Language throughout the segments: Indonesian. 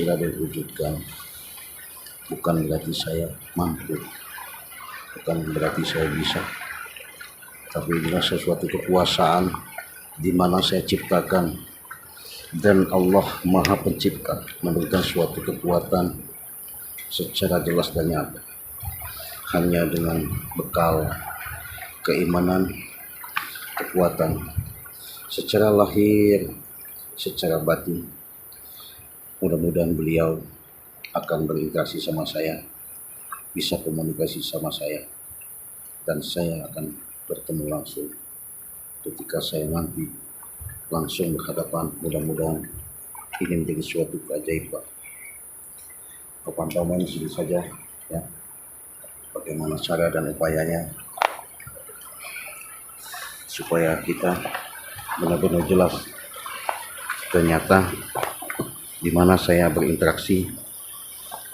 Raden wujudkan. Bukan berarti saya mampu, bukan berarti saya bisa, tapi inilah sesuatu kekuasaan di mana saya ciptakan, dan Allah Maha Pencipta memberikan suatu kekuatan secara jelas dan nyata hanya dengan bekal keimanan, kekuatan secara lahir, secara batin. Mudah-mudahan beliau akan berinteraksi sama saya, bisa komunikasi sama saya, dan saya akan bertemu langsung ketika saya nanti langsung berhadapan. Mudah-mudahan ini menjadi suatu keajaiban. Kapan-kapan sudah saja ya, bagaimana cara dan upayanya supaya kita benar-benar jelas ternyata di mana saya berinteraksi,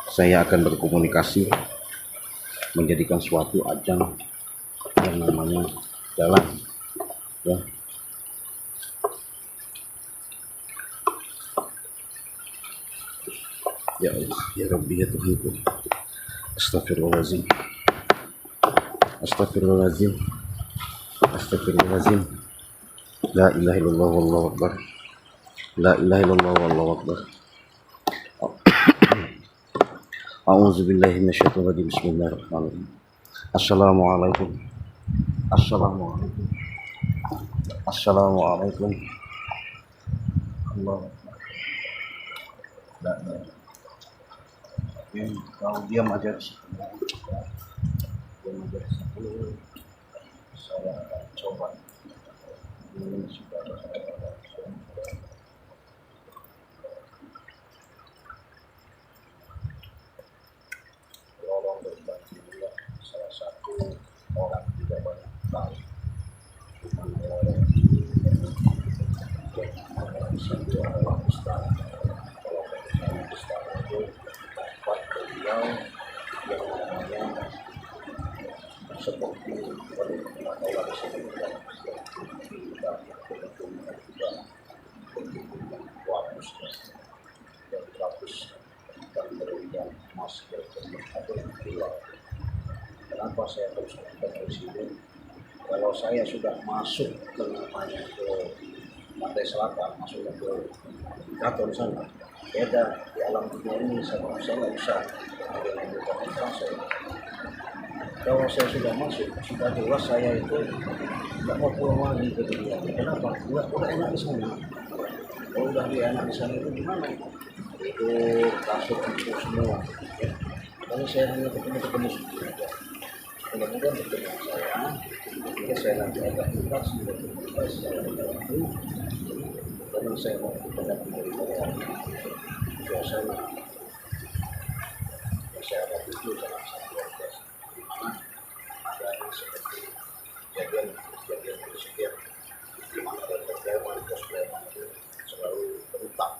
saya akan berkomunikasi, menjadikan suatu ajang yang namanya jalan ya. Ya Allah, ya Rabbi, ya Tuhanku. Astagfirullahaladzim, astagfirullahaladzim, astagfirullahaladzim. La ilaha illallah wallahu akbar, la ilaha illallah wallahu akbar. A'udzubillahi minasyaitonir rajim. Bismillahirrahmanirrahim. Assalamualaikum, assalamualaikum, assalamualaikum. Allah, kalau diam aja di situ, diam aja di situ. Saya akan coba. Ini sudah tolong berbagi juga. Salah satu orang tidak banyak tahu dimana orang ini bisa adalah Ustaz. Kalau misalnya Ustaz itu dapat beliau yang namanya seperti orang disebutkan kita kebetulan juga waktu dan lapis dan berikan emas dan ada hilang. Kenapa saya terus mengatakan presiden? Kalau saya sudah masuk ke namanya ke pantai selatan, masuk ke Katon sana, beda di alam dunia ini. Saya nggak bisa ada yang bukan saya. Kalau saya sudah masuk, sudah jelas saya itu nggak mau pulang lagi ke dunia. Kenapa? Udah enak di sana. Kalau udah enak di sana itu gimana? Itu kasut itu semua. Ya. Kalau saya hanya ketemu saja. Mudah-mudahan bertemu saya. Jika saya nanti agak lupa sudah berjumpa secara itu, karena saya mau berpendapat dari saya. Biasanya masyarakat itu sangat luar biasa. Ada yang seperti kejadian presiden di mana ada preman itu selalu berutang.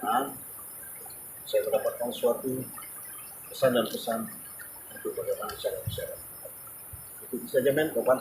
Dan saya mendapatkan suatu pesan dan pesan untuk bagaimana cara masyarakat. Itu saja men, kapan?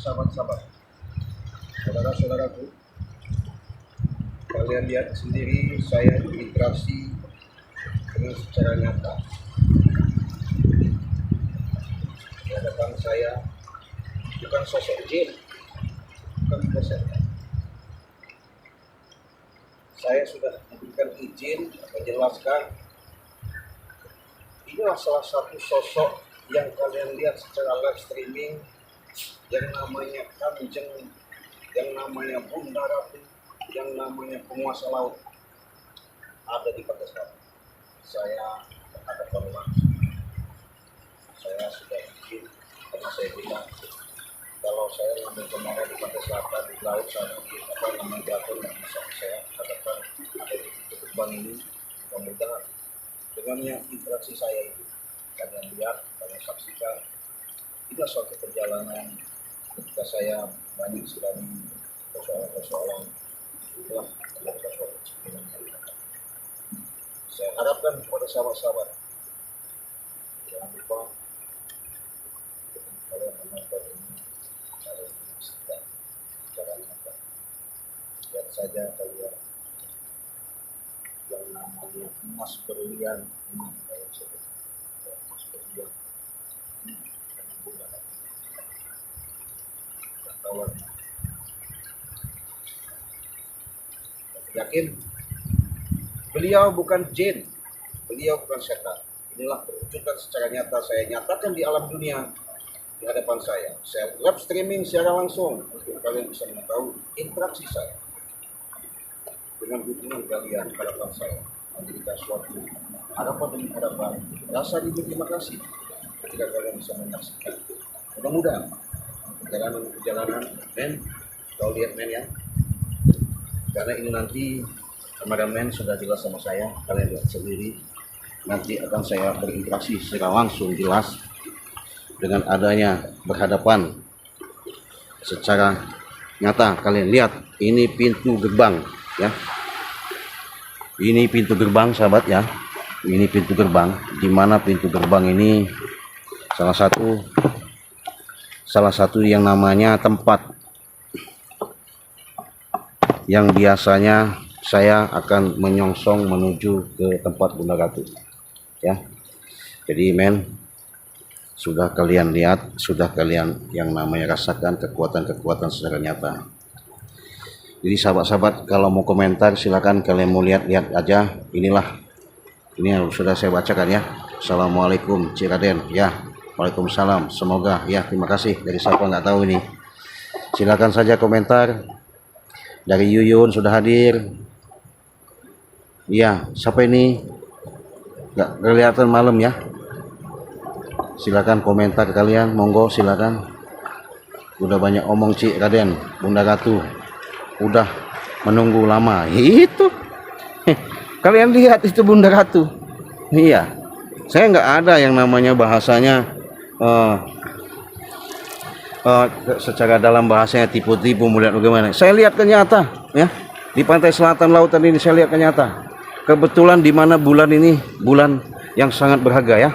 sahabat-sahabat, saudara-saudaraku, kalian lihat sendiri saya berinteraksi dengan secara nyata. Di hadapan saya bukan sosok jin, bukan dosen. Saya sudah memberikan izin menjelaskan inilah salah satu sosok yang kalian lihat secara live streaming yang namanya Kanjeng, yang namanya Bunda Ratu, yang namanya penguasa laut ada di Pantai Selatan. Saya berhadapan langsung. Saya sudah izin karena saya bilang kalau saya ngambil kemana di Pantai Selatan di laut sana di apa namanya jatuh nggak bisa saya hadapan ada di gerbang ini. Mudah-mudahan dengan yang interaksi saya itu kalian lihat, kalian saksikan, itu suatu perjalanan ketika saya banyak sekali persoalan-persoalan, itulah adalah suatu kecemasan yang saya harapkan kepada sahabat-sahabat jangan lupa kalian menonton ini, kalian menyaksikan secara nyata. Lihat saja kalian yang namanya emas berlian ini kayak sebut emas berlian ini dengan Bunda kawan. Yakin beliau bukan jin, beliau bukan setan. Inilah perwujudan secara nyata saya nyatakan di alam dunia di hadapan saya. Saya live streaming secara langsung untuk kalian bisa mengetahui interaksi saya dengan hubungan kalian di hadapan saya. Memberikan suatu harapan demi harapan, rasa berterima kasih ketika kalian bisa menyaksikan. Mudah-mudahan perjalanan men, kau lihat men ya, karena ini nanti kameramen sudah jelas sama saya, kalian lihat sendiri. Nanti akan saya berinteraksi secara langsung jelas dengan adanya berhadapan secara nyata. Kalian lihat ini pintu gerbang ya. Ini pintu gerbang sahabat ya. Ini pintu gerbang, di mana pintu gerbang ini salah satu yang namanya tempat yang biasanya saya akan menyongsong menuju ke tempat Bunda Ratu ya. Jadi men, sudah kalian lihat, sudah kalian yang namanya rasakan kekuatan-kekuatan secara nyata. Jadi sahabat-sahabat kalau mau komentar silakan, kalian mau lihat-lihat aja. Inilah ini yang sudah saya bacakan ya. Assalamualaikum Ciraden ya. Waalaikumsalam. Semoga ya, terima kasih dari siapa nggak tahu ini. Silakan saja komentar. Dari Yuyun sudah hadir. Iya, siapa ini? Nggak kelihatan malam ya. Silakan komentar kalian, monggo silakan. Udah banyak omong Cik Raden, Bunda Ratu. Udah menunggu lama. Itu. Kalian lihat itu Bunda Ratu. Iya. Saya nggak ada yang namanya bahasanya secara dalam bahasanya tipu-tipu melihat bagaimana. Saya lihat kenyata ya. Di pantai selatan lautan ini saya lihat kenyata. Kebetulan di mana bulan ini bulan yang sangat berharga ya.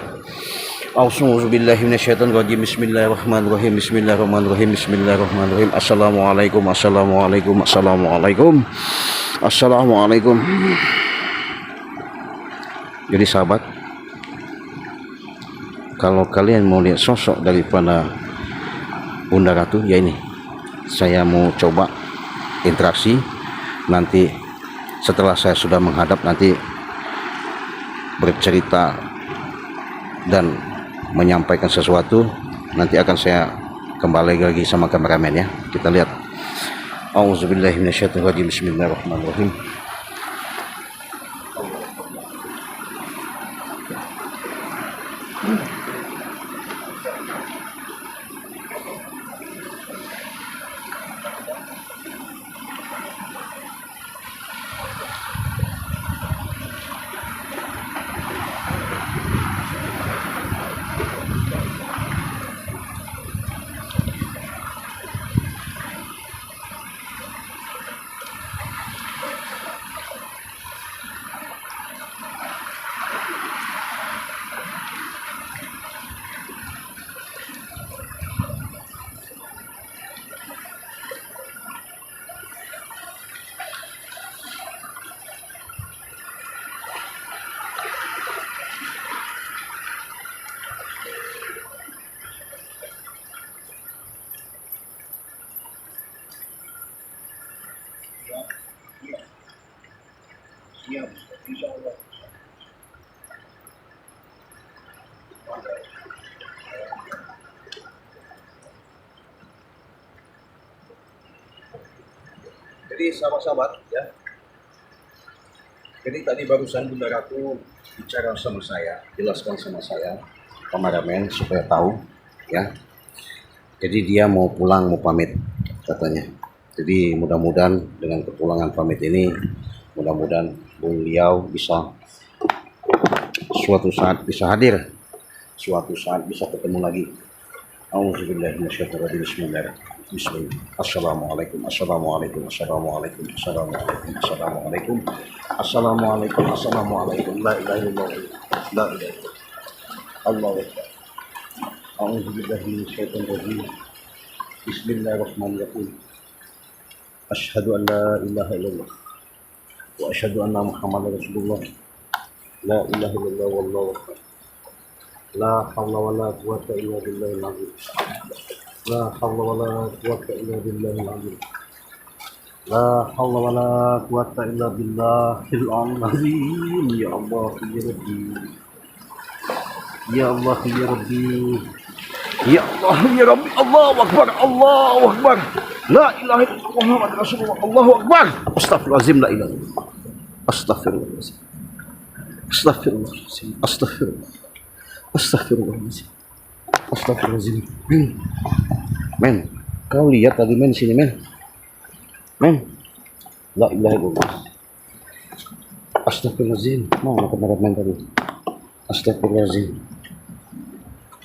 Auzubillahi minasyaitonirrajim. Bismillahirrahmanirrahim. Bismillahirrahmanirrahim. Bismillahirrahmanirrahim. Assalamualaikum. Assalamualaikum. Assalamualaikum. Assalamualaikum. Jadi sahabat, kalau kalian mau lihat sosok daripada Bunda Ratu ya ini, saya mau coba interaksi. Nanti setelah saya sudah menghadap, nanti bercerita dan menyampaikan sesuatu, nanti akan saya kembali lagi sama kameramen ya. Kita lihat. Auzubillahi minasyaitonirrajim. Bismillahirrahmanirrahim. siap, insya Allah. Jadi sahabat-sahabat ya, jadi tadi barusan Bunda Ratu bicara sama saya, jelaskan sama saya, kameramen supaya tahu ya. Jadi dia mau pulang, mau pamit katanya. Jadi mudah-mudahan dengan kepulangan pamit ini, mudah-mudahan beliau bisa suatu saat bisa hadir, suatu saat bisa ketemu lagi. Auzubillahi minasyaitonir bismillahirrahmanirrahim. Bismillah. Assalamualaikum, assalamualaikum, assalamualaikum, assalamualaikum, assalamualaikum, assalamualaikum, assalamualaikum. La ilaha illallah, la ilaha illallah. Allahu akbar. Auzubillahi minasyaitonir rajim. Bismillahirrahmanirrahim. Asyhadu an la ilaha illallah wa asyhadu anna Muhammadar Rasulullah. La ilaha illallah wallahu akbar. La haula wala quwwata illa billahil azim. La haula wala quwwata illa billahil azim. La haula wala quwwata illa billahil azim. Ya Allah ya Rabbi. Ya Allah ya Rabbi. Ya Allah ya Rabbi. Allahu akbar. Allahu akbar. La ilaha illallah Muhammad Rasulullah. Allahu akbar. Astaghfirullahalazim. La ilaha illallah. Astaghfirullahalazim. Astaghfirullahalazim. Astaghfirullah. Astagfirullahaladzim. Astagfirullahaladzim. Men, kau lihat tadi men sini men. La ilaha illallah. Astagfirullahaladzim. Mana kameramen tadi? Astagfirullahaladzim.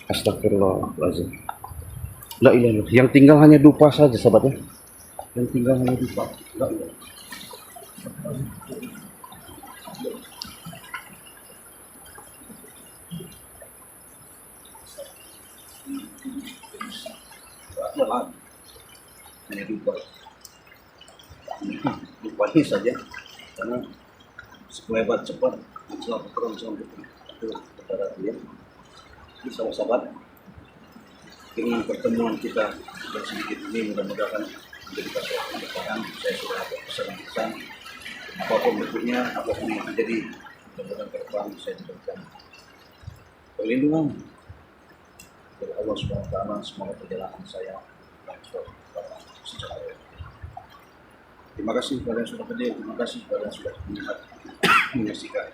Astagfirullahaladzim. La ilaha illallah. Yang tinggal hanya dupa saja sahabatnya. Yang tinggal hanya dupa. La ilaha. Hanya dupa ini saja, karena sekelebat cepat mencelat perang sampai itu kepada dia. Jadi sahabat-sahabat, dengan pertemuan kita yang sedikit ini mudah-mudahan menjadi suatu keberkahan. Saya sudah ada pesan-pesan apapun bentuknya, apapun yang terjadi, mudah-mudahan ke depan saya diberikan perlindungan dari Allah SWT. Semoga perjalanan saya secara terima kasih kepada yang sudah hadir, terima kasih kepada yang sudah melihat menyaksikan.